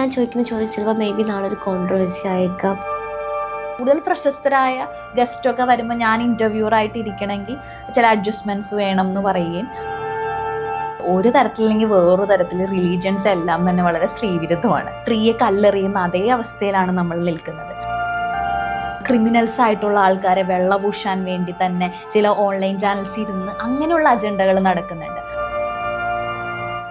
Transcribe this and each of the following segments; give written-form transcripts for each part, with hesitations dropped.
ഞാൻ ചോദിക്കുന്ന ചോദ്യം ചിലപ്പോൾ മേ ബി നാളെ ഒരു കോൺട്രവേഴ്സി ആയേക്കാം. കൂടുതൽ പ്രശസ്തരായ ഗസ്റ്റൊക്കെ വരുമ്പോൾ ഞാൻ ഇൻ്റർവ്യൂറായിട്ട് ഇരിക്കണമെങ്കിൽ ചില അഡ്ജസ്റ്റ്മെൻറ്റ്സ് വേണം എന്ന് പറയുകയും, ഒരു തരത്തിലല്ലെങ്കിൽ വേറൊരു തരത്തിൽ റിലീജിയൻസ് എല്ലാം തന്നെ വളരെ സ്ത്രീവിരുദ്ധമാണ്. സ്ത്രീയെ കല്ലെറിയുന്ന അതേ അവസ്ഥയിലാണ് നമ്മൾ നിൽക്കുന്നത്. ക്രിമിനൽസ് ആയിട്ടുള്ള ആൾക്കാരെ വെള്ളപൂശാൻ വേണ്ടി തന്നെ ചില ഓൺലൈൻ ചാനൽസ് ഇരുന്ന് അങ്ങനെയുള്ള അജണ്ടകൾ നടക്കുന്നുണ്ട്.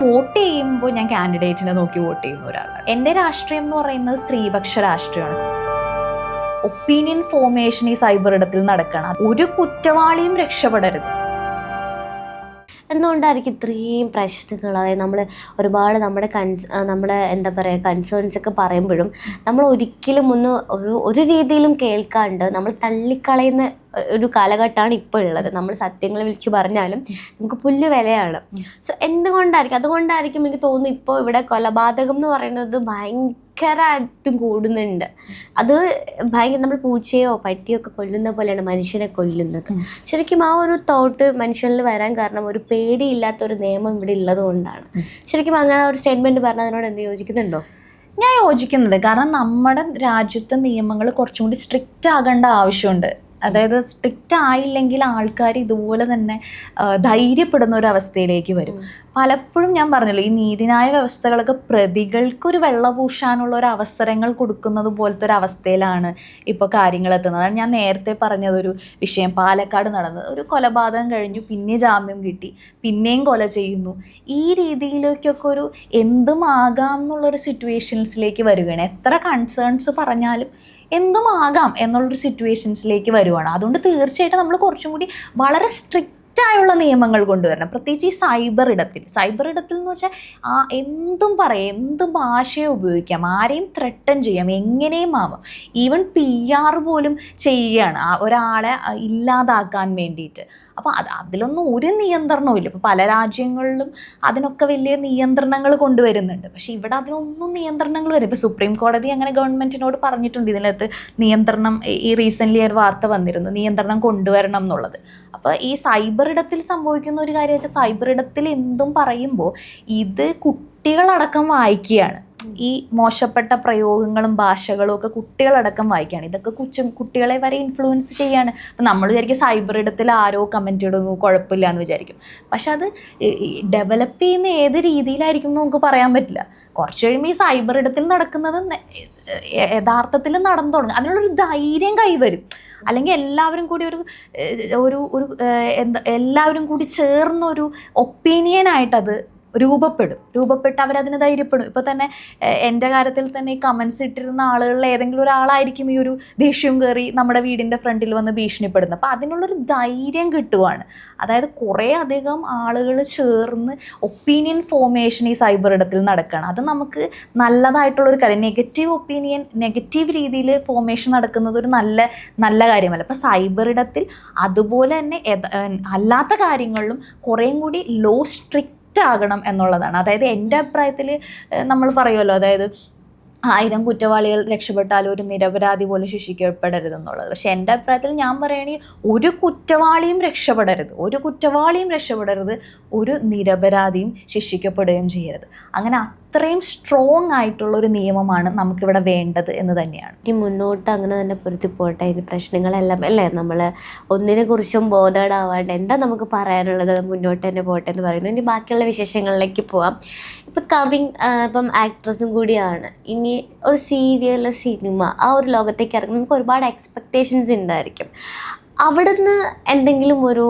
വോട്ട് ചെയ്യുമ്പോൾ ഞാൻ കാൻഡിഡേറ്റിനെ നോക്കി വോട്ട് ചെയ്യുന്ന ഒരാളാണ്. എൻ്റെ രാഷ്ട്രീയം എന്ന് പറയുന്നത് സ്ത്രീപക്ഷ രാഷ്ട്രീയമാണ്. ഒപ്പീനിയൻ ഫോർമേഷൻ ഈ സൈബർ ഇടത്തിൽ നടക്കണം. ഒരു കുറ്റവാളിയും രക്ഷപ്പെടരുത്. എന്തുകൊണ്ടായിരിക്കും ഇത്രയും പ്രശ്നങ്ങൾ? അതായത് നമ്മൾ ഒരുപാട് നമ്മുടെ എന്താ പറയുക കൺസേൺസ് ഒക്കെ പറയുമ്പോഴും നമ്മൾ ഒരിക്കലും ഒരു രീതിയിലും കേൾക്കാണ്ട് നമ്മൾ തള്ളിക്കളയുന്ന ഒരു കാലഘട്ടമാണ് ഇപ്പോൾ ഉള്ളത്. നമ്മൾ സത്യങ്ങൾ വിളിച്ചു പറഞ്ഞാലും നമുക്ക് പുല്ല് വിലയാണ്. സോ അതുകൊണ്ടായിരിക്കും എനിക്ക് തോന്നുന്നു ഇപ്പോൾ ഇവിടെ കൊലപാതകം എന്ന് പറയുന്നത് ഭയങ്കരമായിട്ടും കൂടുന്നുണ്ട്. അത് നമ്മൾ പൂച്ചയോ പട്ടിയോ ഒക്കെ കൊല്ലുന്ന പോലെയാണ് മനുഷ്യനെ കൊല്ലുന്നത്. ശരിക്കും ആ ഒരു തോട്ട് മനുഷ്യനിൽ വരാൻ കാരണം ഒരു പേടിയില്ലാത്തൊരു നിയമം ഇവിടെ ഉള്ളത് കൊണ്ടാണ്. ശരിക്കും അങ്ങനെ ഒരു സ്റ്റേറ്റ്മെൻറ്റ് പറഞ്ഞാൽ അതിനോട് എന്ത് യോജിക്കുന്നുണ്ടോ? ഞാൻ യോജിക്കുന്നത്, കാരണം നമ്മുടെ രാജ്യത്തെ നിയമങ്ങൾ കുറച്ചും കൂടി സ്ട്രിക്റ്റ് ആകേണ്ട ആവശ്യമുണ്ട്. അതായത് സ്ട്രിക്റ്റ് ആയില്ലെങ്കിൽ ആൾക്കാർ ഇതുപോലെ തന്നെ ധൈര്യപ്പെടുന്ന ഒരു അവസ്ഥയിലേക്ക് വരും. പലപ്പോഴും ഞാൻ പറഞ്ഞല്ലോ, ഈ നീതിന്യായ വ്യവസ്ഥകളൊക്കെ പ്രതികൾക്കൊരു വെള്ളപൂശാനുള്ള ഒരു അവസരങ്ങൾ കൊടുക്കുന്നത് പോലത്തെ ഒരു അവസ്ഥയിലാണ് ഇപ്പോൾ കാര്യങ്ങൾ എത്തുന്നത്. അതാണ് ഞാൻ നേരത്തെ പറഞ്ഞതൊരു വിഷയം. പാലക്കാട് നടന്നത് ഒരു കൊലപാതകം കഴിഞ്ഞു, പിന്നെ ജാമ്യം കിട്ടി, പിന്നെയും കൊല ചെയ്യുന്നു. ഈ രീതിയിലേക്കൊക്കെ ഒരു എന്തുമാകാം എന്നുള്ളൊരു സിറ്റുവേഷൻസിലേക്ക് വരികയാണ്. എത്ര കൺസേൺസ് പറഞ്ഞാലും എന്തുമാകാം എന്നുള്ളൊരു സിറ്റുവേഷൻസിലേക്ക് വരുവാണ്. അതുകൊണ്ട് തീർച്ചയായിട്ടും നമ്മൾ കുറച്ചും കൂടി വളരെ സ്ട്രിക്റ്റായുള്ള നിയമങ്ങൾ കൊണ്ടുവരണം. പ്രത്യേകിച്ച് ഈ സൈബർ ഇടത്തിൽ എന്ന് വെച്ചാൽ എന്തും പറയാം, എന്ത് ഭാഷയും ഉപയോഗിക്കാം, ആരെയും ത്രട്ടൻ ചെയ്യാം, എങ്ങനെയും ആവാം. ഈവൻ PR പോലും ചെയ്യുകയാണ് ഒരാളെ ഇല്ലാതാക്കാൻ വേണ്ടിയിട്ട്. അപ്പോൾ അതിലൊന്നും ഒരു നിയന്ത്രണവും ഇല്ല. ഇപ്പോൾ പല രാജ്യങ്ങളിലും അതിനൊക്കെ വലിയ നിയന്ത്രണങ്ങൾ കൊണ്ടുവരുന്നുണ്ട്. പക്ഷേ ഇവിടെ അതിനൊന്നും നിയന്ത്രണങ്ങൾ വരും. ഇപ്പോൾ സുപ്രീം കോടതി അങ്ങനെ ഗവൺമെൻറ്റിനോട് പറഞ്ഞിട്ടുണ്ട് ഇതിനകത്ത് നിയന്ത്രണം. ഈ റീസെൻ്റ്ലി ഒരു വാർത്ത വന്നിരുന്നു, നിയന്ത്രണം കൊണ്ടുവരണം എന്നുള്ളത്. അപ്പോൾ ഈ സൈബർ ഇടത്തിൽ സംഭവിക്കുന്ന ഒരു കാര്യം വെച്ചാൽ, സൈബർ ഇടത്തിൽ എന്തും പറയുമ്പോൾ ഇത് കുട്ടികളടക്കം വായിക്കുകയാണ്. ഈ മോശപ്പെട്ട പ്രയോഗങ്ങളും ഭാഷകളും ഒക്കെ കുട്ടികളടക്കം വായിക്കുകയാണ്. ഇതൊക്കെ കുട്ടികളെ വരെ ഇൻഫ്ലുവൻസ് ചെയ്യാണ്. അപ്പം നമ്മൾ വിചാരിക്കും സൈബർ ഇടത്തിൽ ആരോ കമൻറ്റ് ഇടുന്നു, കുഴപ്പമില്ല എന്ന് വിചാരിക്കും. പക്ഷെ അത് ഡെവലപ്പ് ചെയ്യുന്ന ഏത് രീതിയിലായിരിക്കും എന്ന് നമുക്ക് പറയാൻ പറ്റില്ല. കുറച്ച് കഴിയുമ്പോൾ ഈ സൈബർ ഇടത്തിൽ നടക്കുന്നത് യഥാർത്ഥത്തിൽ നടന്നു തുടങ്ങും. അതിനുള്ളൊരു ധൈര്യം കൈവരും. അല്ലെങ്കിൽ എല്ലാവരും കൂടി എല്ലാവരും കൂടി ചേർന്നൊരു ഒപ്പീനിയനായിട്ടത് രൂപപ്പെട്ട് അവരതിന് ധൈര്യപ്പെടും. ഇപ്പോൾ തന്നെ എൻ്റെ കാര്യത്തിൽ തന്നെ ഈ കമൻസ് ഇട്ടിരുന്ന ആളുകളിൽ ഏതെങ്കിലും ഒരാളായിരിക്കും ഈ ഒരു ദേഷ്യം കയറി നമ്മുടെ വീടിൻ്റെ ഫ്രണ്ടിൽ വന്ന് ഭീഷണിപ്പെടുന്നത്. അപ്പോൾ അതിനുള്ളൊരു ധൈര്യം കിട്ടുവാണ്. അതായത് കുറേ അധികം ആളുകൾ ചേർന്ന് ഒപ്പീനിയൻ ഫോർമേഷൻ ഈ സൈബർ ഇടത്തിൽ നടക്കുകയാണ്. അത് നമുക്ക് നല്ലതായിട്ടുള്ളൊരു കാര്യം. നെഗറ്റീവ് രീതിയിൽ ഫോർമേഷൻ നടക്കുന്നത് ഒരു നല്ല കാര്യമല്ല. ഇപ്പോൾ സൈബർ ഇടത്തിൽ അതുപോലെ തന്നെ അല്ലാത്ത കാര്യങ്ങളിലും കുറേയും കൂടി സ്ട്രിക്റ്റ് ആകണം എന്നുള്ളതാണ്. അതായത് എൻ്റെ അഭിപ്രായത്തിൽ നമ്മൾ പറയുമല്ലോ, അതായത് 1000 കുറ്റവാളികൾ രക്ഷപ്പെട്ടാലും ഒരു നിരപരാധി പോലും ശിക്ഷിക്കപ്പെടരുതെന്നുള്ളത്. പക്ഷെ എൻ്റെ അഭിപ്രായത്തിൽ ഞാൻ പറയുകയാണെങ്കിൽ ഒരു കുറ്റവാളിയും രക്ഷപ്പെടരുത്, ഒരു നിരപരാധിയും ശിക്ഷിക്കപ്പെടുകയും ചെയ്യരുത്. അങ്ങനെ അത്രയും സ്ട്രോങ് ആയിട്ടുള്ളൊരു നിയമമാണ് നമുക്കിവിടെ വേണ്ടത് എന്ന് തന്നെയാണ്. ഇനി മുന്നോട്ട് അങ്ങനെ തന്നെ പൊരുത്തിപ്പോട്ടെ. ഇനി പ്രശ്നങ്ങളെല്ലാം അല്ലേ, നമ്മൾ ഒന്നിനെ കുറിച്ചും ബോധേഡാവാണ്ട് എന്താ നമുക്ക് പറയാനുള്ളത്, മുന്നോട്ട് തന്നെ പോട്ടെ എന്ന് പറയുന്നത്. ഇനി ബാക്കിയുള്ള വിശേഷങ്ങളിലേക്ക് പോവാം. ഇപ്പം ആക്ട്രസും കൂടിയാണ്. ഇനി ഒരു സീരിയൽ, സിനിമ, ആ ഒരു ലോകത്തേക്ക് ഇറങ്ങും. നമുക്ക് ഒരുപാട് എക്സ്പെക്റ്റേഷൻസ് ഉണ്ടായിരിക്കും. അവിടുന്ന് എന്തെങ്കിലും ഒരു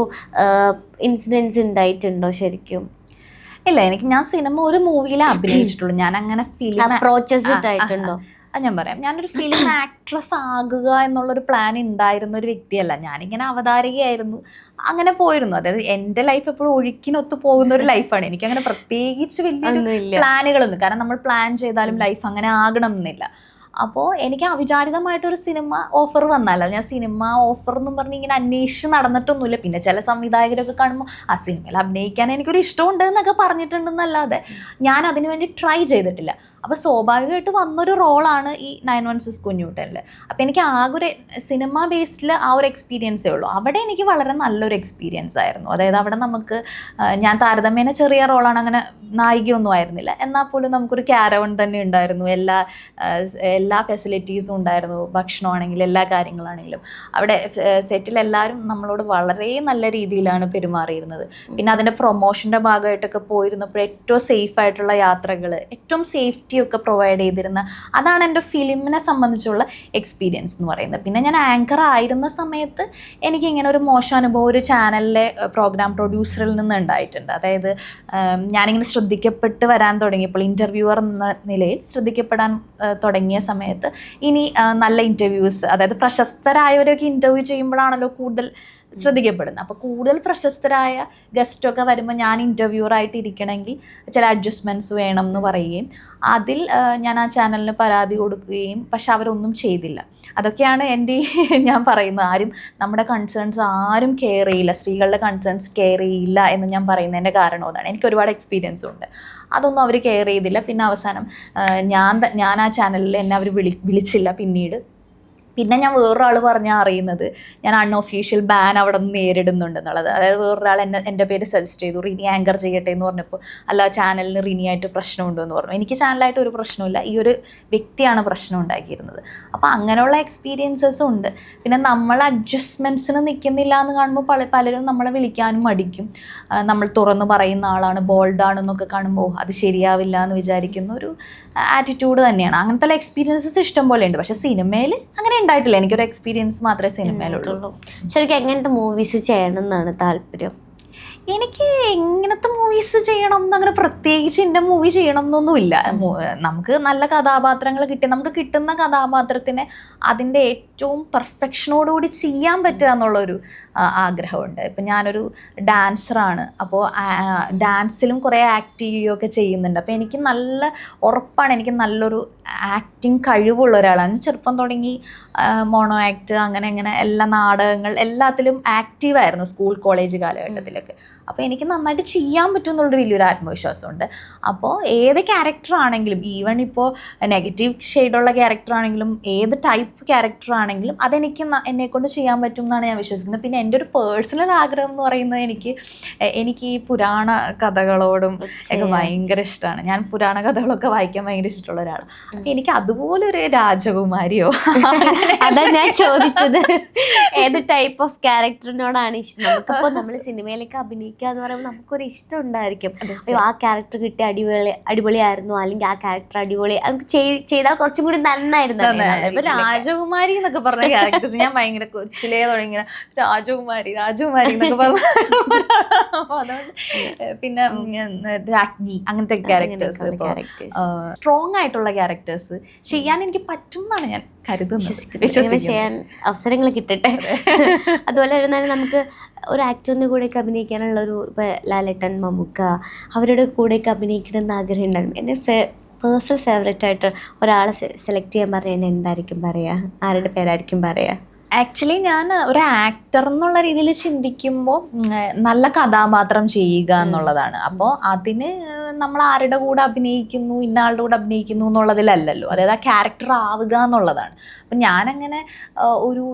ഇൻസിഡൻസ് ഉണ്ടായിട്ടുണ്ടോ ശരിക്കും? ഇല്ല, ഞാൻ സിനിമ ഒരു മൂവിയിലേ അഭിനയിച്ചിട്ടുള്ളൂ. ഞാൻ അങ്ങനെ ഫിലിം അപ്രോച്ചസ് ആയിട്ടുണ്ടോ? അത് ഞാൻ പറയാം. ഞാനൊരു ഫിലിം ആക്ട്രസ് ആകുക എന്നുള്ളൊരു പ്ലാൻ ഉണ്ടായിരുന്ന ഒരു വ്യക്തിയല്ല. ഞാനിങ്ങനെ അവതാരകയായിരുന്നു, അങ്ങനെ പോയിരുന്നു. അതായത് എൻ്റെ ലൈഫ് എപ്പോഴും ഒഴുക്കിനൊത്ത് പോകുന്ന ഒരു ലൈഫാണ്. എനിക്കങ്ങനെ പ്രത്യേകിച്ച് വലിയ പ്ലാനുകളൊന്നും, കാരണം നമ്മൾ പ്ലാൻ ചെയ്താലും ലൈഫ് അങ്ങനെ ആകണം എന്നില്ല. അപ്പോൾ എനിക്ക് അവിചാരിതമായിട്ടൊരു സിനിമ ഓഫർ വന്നല്ല, ഞാൻ സിനിമ ഓഫർ എന്നും പറഞ്ഞ് ഇങ്ങനെ അന്വേഷിച്ച് നടന്നിട്ടൊന്നുമില്ല. പിന്നെ ചില സംവിധായകരൊക്കെ കാണുമ്പോൾ ആ സിനിമയിൽ അഭിനയിക്കാൻ എനിക്കൊരു ഇഷ്ടമുണ്ട് എന്നൊക്കെ പറഞ്ഞിട്ടുണ്ടെന്നല്ലാതെ ഞാൻ അതിനു വേണ്ടി ട്രൈ ചെയ്തിട്ടില്ല. അപ്പോൾ സ്വാഭാവികമായിട്ട് വന്നൊരു റോളാണ് ഈ 916 കുഞ്ഞൂട്ടനിൽ. അപ്പോൾ എനിക്ക് ആകെ ഒരു സിനിമ ബേസ്ഡിൽ ആ ഒരു എക്സ്പീരിയൻസേ ഉള്ളൂ. അവിടെ എനിക്ക് വളരെ നല്ലൊരു എക്സ്പീരിയൻസ് ആയിരുന്നു. അതായത് അവിടെ നമുക്ക് ഞാൻ താരതമ്യേന ചെറിയ റോളാണ്, അങ്ങനെ നായികയൊന്നും ആയിരുന്നില്ല, എന്നാൽ പോലും നമുക്കൊരു ക്യാരവൺ തന്നെ ഉണ്ടായിരുന്നു, എല്ലാ ഫെസിലിറ്റീസും ഉണ്ടായിരുന്നു, ഭക്ഷണമാണെങ്കിലും എല്ലാ കാര്യങ്ങളാണെങ്കിലും. അവിടെ സെറ്റിലെല്ലാവരും നമ്മളോട് വളരെ നല്ല രീതിയിലാണ് പെരുമാറിയിരുന്നത്. പിന്നെ അതിൻ്റെ പ്രൊമോഷൻ്റെ ഭാഗമായിട്ടൊക്കെ പോയിരുന്നപ്പോൾ ഏറ്റവും സേഫ് ആയിട്ടുള്ള യാത്രകൾ, ഏറ്റവും സേഫ്റ്റിയൊക്കെ പ്രൊവൈഡ് ചെയ്തിരുന്ന, അതാണ് എൻ്റെ ഫിലിമിനെ സംബന്ധിച്ചുള്ള എക്സ്പീരിയൻസ് എന്ന് പറയുന്നത്. പിന്നെ ഞാൻ ആങ്കർ ആയിരുന്ന സമയത്ത് എനിക്കിങ്ങനെ ഒരു മോശം അനുഭവം ഒരു ചാനലിലെ പ്രോഗ്രാം പ്രൊഡ്യൂസറിൽ നിന്ന് ഉണ്ടായിട്ടുണ്ട്. അതായത് ഞാനിങ്ങനെ ശ്രദ്ധിക്കപ്പെട്ട് വരാൻ തുടങ്ങിയപ്പോൾ, ഇൻ്റർവ്യൂവർ എന്ന നിലയിൽ ശ്രദ്ധിക്കപ്പെടാൻ തുടങ്ങിയ സമയത്ത് ഇനി നല്ല ഇൻ്റർവ്യൂസ്, അതായത് പ്രശസ്തരായവരൊക്കെ ഇൻ്റർവ്യൂ ചെയ്യുമ്പോഴാണല്ലോ കൂടുതൽ ശ്രദ്ധിക്കപ്പെടുന്നത്. അപ്പോൾ കൂടുതൽ പ്രശസ്തരായ ഗസ്റ്റൊക്കെ വരുമ്പോൾ ഞാൻ ഇൻ്റർവ്യൂറായിട്ട് ഇരിക്കണമെങ്കിൽ ചില അഡ്ജസ്റ്റ്മെൻറ്റ്സ് വേണം എന്ന് പറയുകയും അതിൽ ഞാൻ ആ ചാനലിന് പരാതി കൊടുക്കുകയും, പക്ഷെ അവരൊന്നും ചെയ്തില്ല. അതൊക്കെയാണ് എൻ്റെ ഞാൻ പറയുന്നത്. ആരും നമ്മുടെ കൺസേൺസ് ആരും കെയർ ചെയ്യില്ല, സ്ത്രീകളുടെ കൺസേൺസ് കെയർ ചെയ്യില്ല എന്ന് ഞാൻ പറയുന്നതിൻ്റെ കാരണം അതാണ്. എനിക്ക് ഒരുപാട് എക്സ്പീരിയൻസും ഉണ്ട്. അതൊന്നും അവർ കെയർ ചെയ്തില്ല. പിന്നെ അവസാനം ഞാൻ ആ ചാനലിൽ എന്നെ അവർ വിളിച്ചില്ല. പിന്നെ ഞാൻ വേറൊരാൾ പറഞ്ഞാൽ അറിയുന്നത് ഞാൻ അൺഒഫീഷ്യൽ ബാൻ അവിടെ നിന്ന് നേരിടുന്നുണ്ടെന്നുള്ളത്. അതായത് വേറൊരാൾ എൻ്റെ പേര് സജസ്റ്റ് ചെയ്തു, റിനി ആങ്കർ ചെയ്യട്ടെ എന്ന് പറഞ്ഞപ്പോൾ, അല്ല ചാനലിന് റിനിയായിട്ട് പ്രശ്നമുണ്ടെന്ന് പറഞ്ഞു. എനിക്ക് ചാനലായിട്ട് ഒരു പ്രശ്നമില്ല, ഈ ഒരു വ്യക്തിയാണ് പ്രശ്നം ഉണ്ടാക്കിയിരുന്നത്. അപ്പോൾ അങ്ങനെയുള്ള എക്സ്പീരിയൻസസും ഉണ്ട്. പിന്നെ നമ്മൾ അഡ്ജസ്റ്റ്മെൻറ്റ്സിന് നിൽക്കുന്നില്ല എന്ന് കാണുമ്പോൾ പലരും നമ്മളെ വിളിക്കാനും മടിക്കും. നമ്മൾ തുറന്ന് പറയുന്ന ആളാണ്, ബോൾഡാണെന്നൊക്കെ കാണുമ്പോൾ അത് ശരിയാവില്ല എന്ന് വിചാരിക്കുന്ന ഒരു ആറ്റിറ്റ്യൂഡ് തന്നെയാണ്. അങ്ങനത്തെ എക്സ്പീരിയൻസസ് ഇഷ്ടം പോലെ ഉണ്ട്. പക്ഷെ സിനിമയിൽ അങ്ങനെ ഉണ്ടായിട്ടില്ല. എനിക്കൊരു എക്സ്പീരിയൻസ് മാത്രമേ സിനിമയിലുള്ളൂ. ശരിക്കും എങ്ങനത്തെ മൂവീസ് ചെയ്യണം എന്നാണ് താല്പര്യം? എനിക്ക് എങ്ങനത്തെ മൂവീസ് ചെയ്യണം എന്നങ്ങനെ പ്രത്യേകിച്ച് എൻ്റെ മൂവി ചെയ്യണം എന്നൊന്നുമില്ല. നമുക്ക് നല്ല കഥാപാത്രങ്ങൾ നമുക്ക് കിട്ടുന്ന കഥാപാത്രത്തിനെ അതിൻ്റെ ഏറ്റവും പെർഫെക്ഷനോടുകൂടി ചെയ്യാൻ പറ്റുക എന്നുള്ളൊരു ആഗ്രഹമുണ്ട്. ഇപ്പം ഞാനൊരു ഡാൻസറാണ്, അപ്പോൾ ഡാൻസിലും കുറേ ആക്ട് ചെയ്യുകയൊക്കെ ചെയ്യുന്നുണ്ട്. അപ്പോൾ എനിക്ക് നല്ല ഉറപ്പാണ്, എനിക്ക് നല്ലൊരു ആക്ടിങ് കഴിവുള്ള ഒരാളാണ്. ചെറുപ്പം തുടങ്ങി മോണോ ആക്ട്, അങ്ങനെ എല്ലാ നാടകങ്ങൾ എല്ലാത്തിലും ആക്റ്റീവായിരുന്നു സ്കൂൾ കോളേജ് കാലഘട്ടത്തിലൊക്കെ. അപ്പോൾ എനിക്ക് നന്നായിട്ട് ചെയ്യാൻ പറ്റും എന്നുള്ളൊരു വലിയൊരു ആത്മവിശ്വാസമുണ്ട്. അപ്പോൾ ഏത് ക്യാരക്ടറാണെങ്കിലും, ഈവൺ ഇപ്പോൾ നെഗറ്റീവ് ഷെയ്ഡുള്ള ക്യാരക്ടറാണെങ്കിലും, ഏത് ടൈപ്പ് ക്യാരക്ടറാണെങ്കിലും അതെനിക്ക് എന്നെക്കൊണ്ട് ചെയ്യാൻ പറ്റും എന്നാണ് ഞാൻ വിശ്വസിക്കുന്നത്. പിന്നെ എൻ്റെ ഒരു പേഴ്സണൽ ആഗ്രഹം എന്ന് പറയുന്നത് എനിക്ക് ഈ പുരാണ കഥകളോടും ഒക്കെ ഭയങ്കര ഇഷ്ടമാണ്. ഞാൻ പുരാണ കഥകളൊക്കെ വായിക്കാൻ ഭയങ്കര ഇഷ്ടമുള്ള ഒരാളാണ്. അപ്പോൾ എനിക്ക് അതുപോലൊരു രാജകുമാരിയോ അതാ ഞാൻ ചോദിച്ചത്, ഏത് ടൈപ്പ് ഓഫ് ക്യാരക്ടറിനോടാണ് ഇഷ്ടം? നമുക്കിപ്പോൾ നമ്മൾ സിനിമയിലേക്ക് അഭിനയിക്കുക എന്ന് പറയുമ്പോൾ നമുക്കൊരു ഇഷ്ടം ഉണ്ടായിരിക്കും. അയ്യോ ആ ക്യാരക്ടർ കിട്ടിയ അടിപൊളിയായിരുന്നു, അല്ലെങ്കിൽ ആ ക്യാരക്ടർ അടിപൊളി, അത് ചെയ്താൽ കുറച്ചും കൂടി നന്നായിരുന്നു. ഇപ്പൊ രാജകുമാരി എന്നൊക്കെ പറഞ്ഞ ക്യാരക്ടേഴ്സ് ഞാൻ ഭയങ്കര കൊച്ചിലേ തുടങ്ങിയ രാജകുമാരി എന്നൊക്കെ പറഞ്ഞു. അതുകൊണ്ട് പിന്നെ രാജ്ഞി, അങ്ങനത്തെ ക്യാരക്ടേഴ്സ്, സ്ട്രോങ് ആയിട്ടുള്ള ക്യാരക്ടേഴ്സ് ചെയ്യാൻ എനിക്ക് പറ്റും എന്നാണ് ഞാൻ കരുതുന്നത്. ചെയ്യാൻ അവസരങ്ങൾ കിട്ടട്ടെ. അതുപോലെ തന്നെ നമുക്ക് ഒരു ആക്ടറിൻ്റെ കൂടെയൊക്കെ അഭിനയിക്കാനുള്ള ഒരു, ഇപ്പോൾ ലാലേട്ടൻ, മമ്മൂക്ക, അവരുടെ കൂടെയൊക്കെ അഭിനയിക്കണമെന്ന് ആഗ്രഹം ഉണ്ടായിരുന്നു. എൻ്റെ പേഴ്സണൽ ഫേവറേറ്റ് ആയിട്ട് ഒരാളെ സെലക്ട് ചെയ്യാൻ പറഞ്ഞാൽ എന്തായിരിക്കും പറയുക? ആരുടെ പേരായിരിക്കും പറയുക? ആക്ച്വലി ഞാൻ ഒരു ആക്ടർ എന്നുള്ള രീതിയിൽ ചിന്തിക്കുമ്പോൾ നല്ല കഥാപാത്രം ചെയ്യുക എന്നുള്ളതാണ്. അപ്പോൾ അതിന് നമ്മൾ ആരുടെ കൂടെ അഭിനയിക്കുന്നു, ഇന്ന ആളുടെ കൂടെ അഭിനയിക്കുന്നു എന്നുള്ളതിലല്ലല്ലോ, അതായത് ആ ക്യാരക്ടർ ആവുക എന്നുള്ളതാണ്. അപ്പം ഞാനങ്ങനെ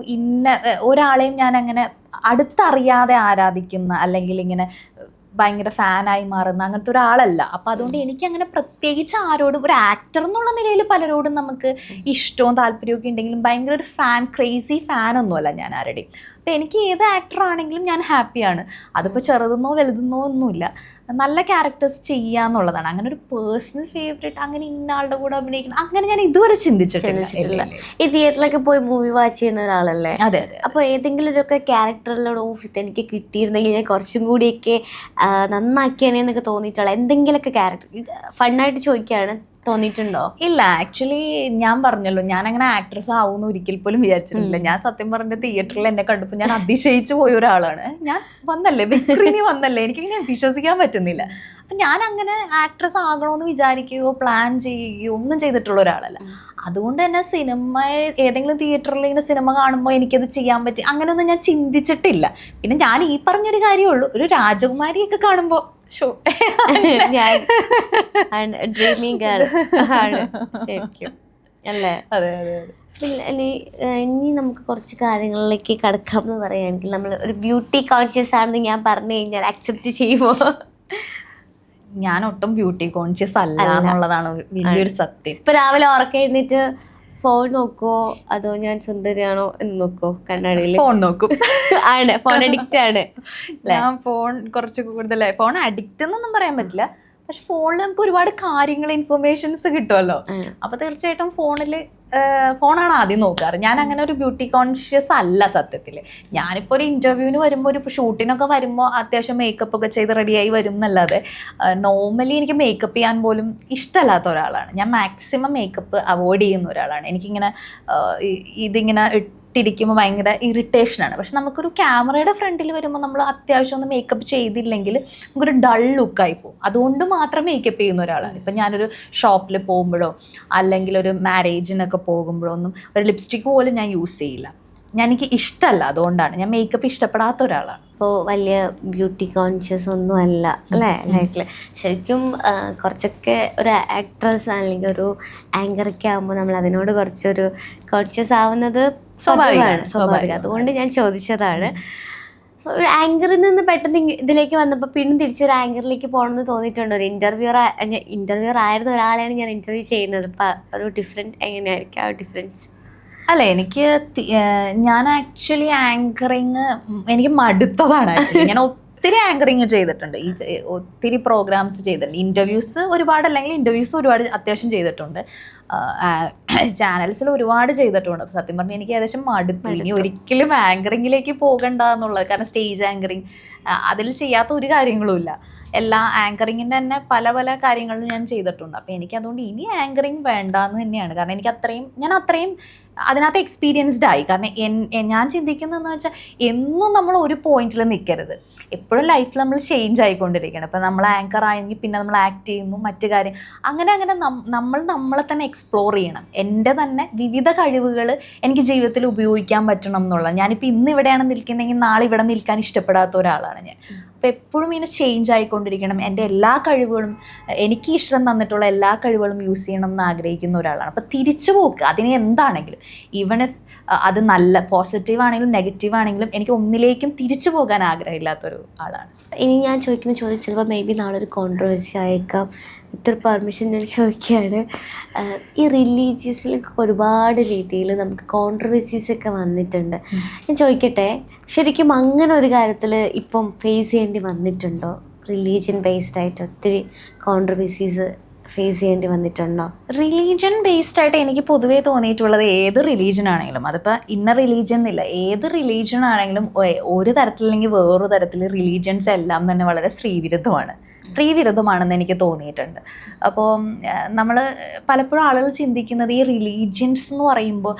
ഒരാളെയും ഞാനങ്ങനെ അടുത്തറിയാതെ ആരാധിക്കുന്ന, അല്ലെങ്കിൽ ഇങ്ങനെ ഭയങ്കര ഫാനായി മാറുന്ന അങ്ങനത്തെ ഒരാളല്ല. അപ്പോൾ അതുകൊണ്ട് എനിക്കങ്ങനെ പ്രത്യേകിച്ച് ആരോടും, ഒരു ആക്ടർ എന്നുള്ള നിലയിൽ പലരോടും നമുക്ക് ഇഷ്ടവും താല്പര്യമൊക്കെ ഉണ്ടെങ്കിലും ഭയങ്കര ഒരു ക്രേസി ഫാനൊന്നുമല്ല ഞാൻ ആരുടെയും. അപ്പോൾ എനിക്ക് ഏത് ആക്ടറാണെങ്കിലും ഞാൻ ഹാപ്പിയാണ്. അതിപ്പോൾ ചെറുതെന്നോ വലുതെന്നോ ഒന്നുമില്ല, നല്ല ക്യാരക്ടേഴ്സ് ചെയ്യുക എന്നുള്ളതാണ്. അങ്ങനെ ഒരു പേഴ്സണൽ ഫേവറേറ്റ്, അങ്ങനെ ഇന്ന ആളുടെ കൂടെ അഭിനയിക്കണം, അങ്ങനെ ഞാൻ ഇതുവരെ ചിന്തിച്ചിട്ടില്ല. ഈ തിയേറ്ററിലൊക്കെ പോയി മൂവി വാച്ച് ചെയ്യുന്ന ഒരാളല്ലേ? അതെ. അപ്പോൾ ഏതെങ്കിലും ഒരു ക്യാരക്ടറിലൂടെ ഓഫീസ് എനിക്ക് കിട്ടിയിരുന്നെങ്കിൽ ഞാൻ കുറച്ചും കൂടിയൊക്കെ നന്നാക്കിയാണേ എന്നൊക്കെ തോന്നിയിട്ടുള്ള എന്തെങ്കിലുമൊക്കെ ക്യാരക്ടർ, ഫണ്ണായിട്ട് ചോദിക്കുകയാണ്, തോന്നിയിട്ടുണ്ടോ? ഇല്ല, ആക്ച്വലി ഞാൻ പറഞ്ഞല്ലോ, ഞാൻ അങ്ങനെ ആക്ട്രസ് ആവുമെന്ന് ഒരിക്കൽ പോലും വിചാരിച്ചിട്ടില്ല. ഞാൻ സത്യം പറഞ്ഞ തിയേറ്ററിൽ എന്നെ കണ്ടപ്പോൾ ഞാൻ അതിശയിച്ചു പോയ ഒരാളാണ്. ഞാൻ വന്നല്ലേ, ബിഗ് സ്ക്രീനിൽ വന്നല്ലേ, എനിക്കിങ്ങനെ വിശ്വസിക്കാൻ പറ്റുന്നില്ല. അപ്പം ഞാൻ അങ്ങനെ ആക്ട്രസ് ആകണമെന്ന് വിചാരിക്കുകയോ പ്ലാൻ ചെയ്യുകയോ ഒന്നും ചെയ്തിട്ടുള്ള ഒരാളല്ല. അതുകൊണ്ട് തന്നെ സിനിമ ഏതെങ്കിലും തിയേറ്ററിൽ ഇങ്ങനെ സിനിമ കാണുമ്പോൾ എനിക്കത് ചെയ്യാൻ പറ്റി അങ്ങനെയൊന്നും ഞാൻ ചിന്തിച്ചിട്ടില്ല. പിന്നെ ഞാൻ ഈ പറഞ്ഞൊരു കാര്യമുള്ളൂ, ഒരു രാജകുമാരിയൊക്കെ കാണുമ്പോൾ ഷോ ഡ്രീമിങ് ഗേൾ ആണ് ശരിക്കും അല്ലേ? അതെ അതെ അതെ. പിന്നെ ഇനി നമുക്ക് കുറച്ച് കാര്യങ്ങളിലേക്ക് കടക്കാം എന്ന് പറയുകയാണെങ്കിൽ, നമ്മൾ ഒരു ബ്യൂട്ടി കോൺഷ്യസ് ആണെന്ന് ഞാൻ പറഞ്ഞു കഴിഞ്ഞാൽ അക്സെപ്റ്റ് ചെയ്യുമോ? ഞാൻ ഒട്ടും ബ്യൂട്ടി കോൺഷ്യസ് അല്ല എന്നുള്ളതാണ് വലിയൊരു സത്യം. ഇപ്പൊ രാവിലെ ഉറക്കം എഴുന്നേറ്റ് ഫോൺ നോക്കുവോ അതോ ഞാൻ സുന്ദരിയാണോ എന്ന് നോക്കുവോ കണ്ണാടിയിൽ? ഫോൺ നോക്കും. ആണ്, ഫോൺ അഡിക്റ്റ് ആണ്. ഞാൻ ഫോൺ കുറച്ച് കൂടുതലായി, ഫോൺ അഡിക്റ്റ് എന്നൊന്നും പറയാൻ പറ്റില്ല, പക്ഷെ ഫോണിൽ നമുക്ക് ഒരുപാട് കാര്യങ്ങൾ ഇൻഫർമേഷൻസ് കിട്ടുമല്ലോ. അപ്പൊ തീർച്ചയായിട്ടും ഫോണാണ് ആദ്യം നോക്കാറ്. ഞാൻ അങ്ങനെ ഒരു ബ്യൂട്ടി കോൺഷ്യസ് അല്ല സത്യത്തിൽ. ഞാനിപ്പോൾ ഒരു ഇൻ്റർവ്യൂവിന് വരുമ്പോൾ, ഒരു ഷൂട്ടിനൊക്കെ വരുമ്പോൾ അത്യാവശ്യം മേക്കപ്പ് ഒക്കെ ചെയ്ത് റെഡിയായി വരും എന്നല്ലാതെ നോർമലി എനിക്ക് മേക്കപ്പ് ചെയ്യാൻ പോലും ഇഷ്ടമല്ലാത്ത ഒരാളാണ് ഞാൻ. മാക്സിമം മേക്കപ്പ് അവോയ്ഡ് ചെയ്യുന്ന ഒരാളാണ്. എനിക്കിങ്ങനെ ഇതിങ്ങനെ ഇട്ടിരിക്കുമ്പോൾ ഭയങ്കര ഇറിറ്റേഷനാണ്. പക്ഷെ നമുക്കൊരു ക്യാമറയുടെ ഫ്രണ്ടിൽ വരുമ്പോൾ നമ്മൾ അത്യാവശ്യം ഒന്ന് മേക്കപ്പ് ചെയ്തില്ലെങ്കിൽ നമുക്കൊരു ഡൾ ലുക്കായി പോകും. അതുകൊണ്ട് മാത്രം മേക്കപ്പ് ചെയ്യുന്ന ഒരാളാണ്. ഇപ്പം ഞാനൊരു ഷോപ്പിൽ പോകുമ്പോഴോ അല്ലെങ്കിൽ ഒരു മാരേജിനൊക്കെ പോകുമ്പോഴോ ഒന്നും ഒരു ലിപ്സ്റ്റിക്ക് പോലും ഞാൻ യൂസ് ചെയ്യില്ല. എനിക്ക് ഇഷ്ടമല്ല, അതുകൊണ്ടാണ് ഞാൻ മേക്കപ്പ് ഇഷ്ടപ്പെടാത്ത ഒരാളാണ്. ഇപ്പോൾ വലിയ ബ്യൂട്ടി കോൺഷ്യസ് ഒന്നും അല്ല അല്ലേ ലൈഫിൽ? ശരിക്കും കുറച്ചൊക്കെ ഒരു ആക്ട്രസ് അല്ലെങ്കിൽ ഒരു ആങ്കറൊക്കെ ആകുമ്പോൾ നമ്മൾ അതിനോട് കുറച്ചൊരു കോൺഷ്യസ് ആവുന്നത് സ്വാഭാവികം. അതുകൊണ്ട് ഞാൻ ചോദിച്ചതാണ്. സോ ഒരു ആങ്കറിൽ നിന്ന് പെട്ടെന്ന് ഇതിലേക്ക് വന്നപ്പോൾ പിന്നെ തിരിച്ചൊരു ആങ്കറിലേക്ക് പോകണമെന്ന് തോന്നിയിട്ടുണ്ട്. ഒരു ഇൻ്റർവ്യൂർ ആയിരുന്ന ഒരാളെയാണ് ഞാൻ ഇൻ്റർവ്യൂ ചെയ്യുന്നത്. അപ്പം ഒരു ഡിഫറെൻറ്റ് എങ്ങനെയായിരിക്കും ആ ഡിഫറൻസ്? അല്ല, ഞാൻ ആക്ച്വലി ആങ്കറിങ് എനിക്ക് മടുത്തതാണ്. ആക്ച്വലി ഞാൻ ഒത്തിരി ആങ്കറിങ് ചെയ്തിട്ടുണ്ട്, ഒത്തിരി പ്രോഗ്രാംസ് ചെയ്തിട്ടുണ്ട്. ഇൻ്റർവ്യൂസ് ഒരുപാട് അത്യാവശ്യം ചെയ്തിട്ടുണ്ട്, ചാനൽസിൽ ഒരുപാട് ചെയ്തിട്ടുണ്ട്. അപ്പോൾ സത്യം പറഞ്ഞാൽ എനിക്ക് ഏകദേശം മടുത്തു. ഇനി ഒരിക്കലും ആങ്കറിങ്ങിലേക്ക് പോകണ്ട എന്നുള്ളത്. കാരണം സ്റ്റേജ് ആങ്കറിങ് അതിൽ ചെയ്യാത്ത ഒരു കാര്യങ്ങളുമില്ല. എല്ലാ ആങ്കറിങ്ങിൻ്റെ തന്നെ പല പല കാര്യങ്ങളും ഞാൻ ചെയ്തിട്ടുണ്ട്. അപ്പോൾ എനിക്കതുകൊണ്ട് ഇനി ആങ്കറിങ് വേണ്ടാന്ന് തന്നെയാണ്. കാരണം ഞാൻ അത്രയും അതിനകത്ത് എക്സ്പീരിയൻസ്ഡ് ആയി. കാരണം ഞാൻ ചിന്തിക്കുന്നതെന്ന് വെച്ചാൽ എന്നും നമ്മൾ ഒരു പോയിന്റിൽ നിൽക്കരുത്. എപ്പോഴും ലൈഫിൽ നമ്മൾ ചേഞ്ച് ആയിക്കൊണ്ടിരിക്കണം. ഇപ്പം നമ്മൾ ആങ്കർ ആയെങ്കിൽ പിന്നെ നമ്മൾ ആക്ട് ചെയ്യുന്നു, മറ്റു കാര്യം അങ്ങനെ നമ്മൾ നമ്മളെ തന്നെ എക്സ്പ്ലോർ ചെയ്യണം. എൻ്റെ തന്നെ വിവിധ കഴിവുകൾ എനിക്ക് ജീവിതത്തിൽ ഉപയോഗിക്കാൻ പറ്റണം എന്നുള്ളത്. ഞാനിപ്പോൾ ഇന്ന് ഇവിടെയാണ് നിൽക്കുന്നതെങ്കിൽ നാളെ ഇവിടെ നിൽക്കാൻ ഇഷ്ടപ്പെടാത്ത ഒരാളാണ് ഞാൻ. അപ്പോൾ എപ്പോഴും ഇങ്ങനെ ചേഞ്ച് ആയിക്കൊണ്ടിരിക്കണം. എൻ്റെ എല്ലാ കഴിവുകളും, എനിക്ക് ഇഷ്ടം തന്നിട്ടുള്ള എല്ലാ കഴിവുകളും യൂസ് ചെയ്യണം എന്ന് ആഗ്രഹിക്കുന്ന ഒരാളാണ്. അപ്പോൾ തിരിച്ചു പോക്ക് അതിന് എന്താണെങ്കിലും, ഈവൺ ഇഫ് അത് നല്ല പോസിറ്റീവ് ആണെങ്കിലും നെഗറ്റീവ് ആണെങ്കിലും, എനിക്ക് ഒന്നിലേക്കും തിരിച്ചു പോകാൻ ആഗ്രഹമില്ലാത്തൊരു ആളാണ്. ഇനി ഞാൻ ചോദിക്കുന്ന ചോദ്യം ചിലപ്പോൾ മേ ബി നാളെ ഒരു കോൺട്രവേഴ്സി ആയേക്കാം. ഇത്ര പെർമിഷൻ ഞാൻ ചോദിക്കുകയാണ്. ഈ റിലീജിയസിൽ ഒരുപാട് രീതിയിൽ നമുക്ക് കോൺട്രവേഴ്സീസ് ഒക്കെ വന്നിട്ടുണ്ട്. ഞാൻ ചോദിക്കട്ടെ, ശരിക്കും അങ്ങനെ ഒരു കാര്യത്തിൽ ഇപ്പം ഫേസ് ചെയ്യേണ്ടി വന്നിട്ടുണ്ടോ? റിലീജിയൻ ബേസ്ഡ് ആയിട്ട് ഒത്തിരി കോൺട്രവേഴ്സീസ് ഫേസ് ചെയ്യേണ്ടി വന്നിട്ടുണ്ടോ? റിലീജിയൻ ബേസ്ഡ് ആയിട്ട് എനിക്ക് പൊതുവേ തോന്നിയിട്ടുള്ളത്, ഏത് റിലീജിയൻ ആണെങ്കിലും, അതിപ്പോൾ ഇന്ന റിലീജിയൻ എന്നില്ല, ഏത് റിലീജിയൻ ആണെങ്കിലും ഒരു തരത്തിലല്ലെങ്കിൽ വേറൊരു തരത്തിൽ റിലീജിയൻസ് എല്ലാം തന്നെ വളരെ സ്ത്രീവിരുദ്ധമാണെന്ന് എനിക്ക് തോന്നിയിട്ടുണ്ട്. അപ്പോൾ നമ്മൾ പലപ്പോഴും ആളുകൾ ചിന്തിക്കുന്നത് ഈ റിലീജിയൻസ് എന്ന് പറയുമ്പോൾ